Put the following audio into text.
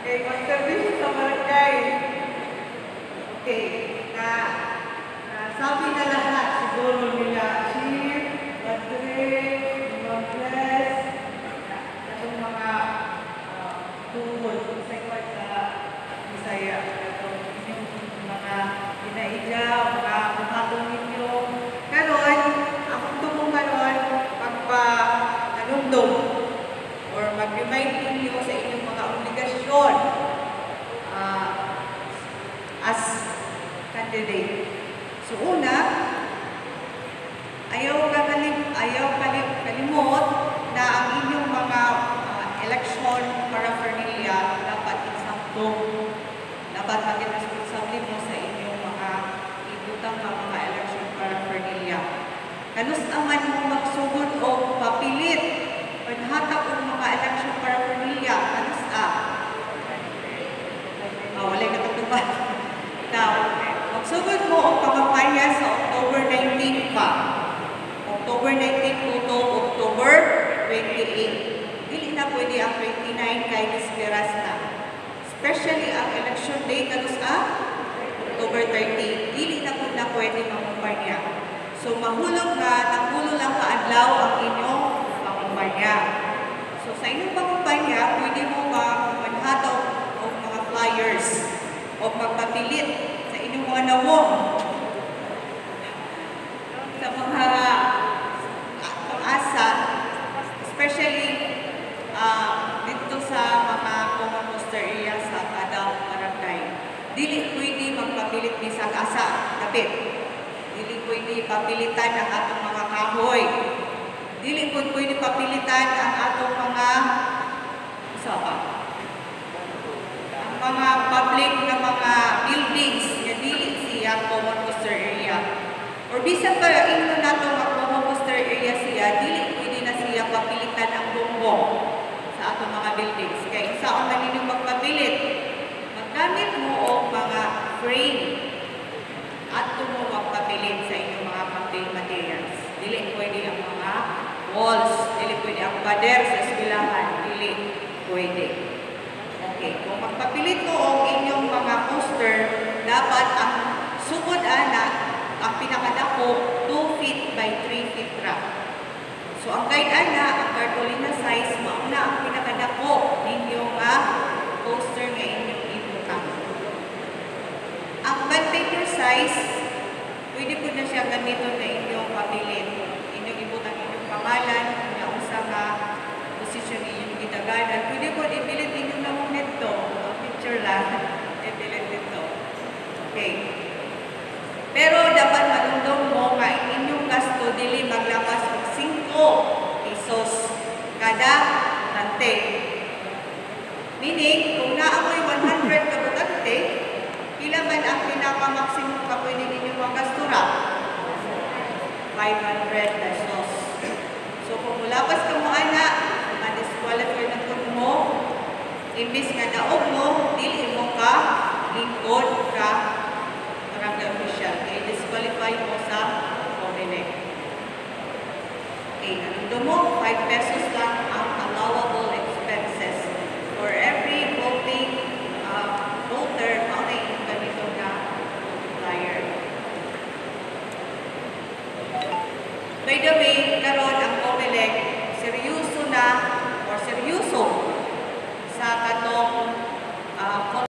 Okay, mag-servisyo sa barangay. Okay, sabi na lahat siguro nila, Chief, Patrick, Bless, itong mga tuhod sa ikwad sa Bisaya. Itong mga inaidya, mga buhatong ninyo. Karon, akong tumong karon, magpa-anumdum or mag-remind ninyo sa inyong mga obligasyon as candidate. So una, ayaw kalimot na ang inyong mga election paraphernalia dapat isaktong, dapat maging responsable mo sa inyong mga ibutang mga election paraphernalia. Kanus aman mo magsugod o papilit paghatag ng mga election paraphernalia, kanus walay katutubad. Now, magsugod mo ang pangkampanya sa October 19 pa. October 19 to October 28. Dili na pwede ang 29 kay disperas na. Especially ang election day kanus October 30. Dili na po na pwede mangumpanya. So mahulog na, naghulo lang kaadlaw ang inyong pangumpanya. So sa inyong pangumpanya, pwede mo manhataw o mga flyers o magpapilit sa inyong mga nawong sa mga pang-asa, especially dito sa mga common poster area sa kada barangay. Dili pwede magpapilit ni sa asa, dapit. Dili pwede papilitan ang atong mga kahoy. Dili pwede papilitan ang atong mga ang mga public na mga buildings nga dili siya common poster area. Or bisan pa ino nato nga common poster area siya, dili pwede na siya papilitan ang bumbong sa atong mga buildings. Kaya saan man ninyo magpapilit, maggamit mo og mga frame at mo magpapilit sa inyong mga campaign materials. Dili pwede ang mga walls, dili pwede ang pader sa eskwelahan, dili pwede. Okay, kung magpapilit mo ang inyong mga poster, dapat ang sugod ang pinakadako 2 feet by 3 feet wrap. So ang guide ang cartolina size, mauna ang pinakadako ninyong poster nga inyong ibutang. Ang bond paper size, pwede po na siya ganito na inyong papilit. Inyong ibutang inyong pangalan, kung sa posisyon inyong gitaganan. Pwede po ipilit inyong namong nito. Ang picture lang, ipilit nito. Okay. Pero dapat malundong mo nga inyong gasto dili maglapas og 5 pesos kada butante. Meaning, kung naamoy 100 ka butante, pila man ang pinaka-maximum ka pwede ninyong magastura? 500 pesos. So, kung mulapas ka mo ma-disqualify na po mo, imbis nga daog mo, dili mo ka, lingkod ka, barangay official. Kaya disqualify mo sa COMELEC. Okay, nanundo mo, 5 pesos lang ang allowable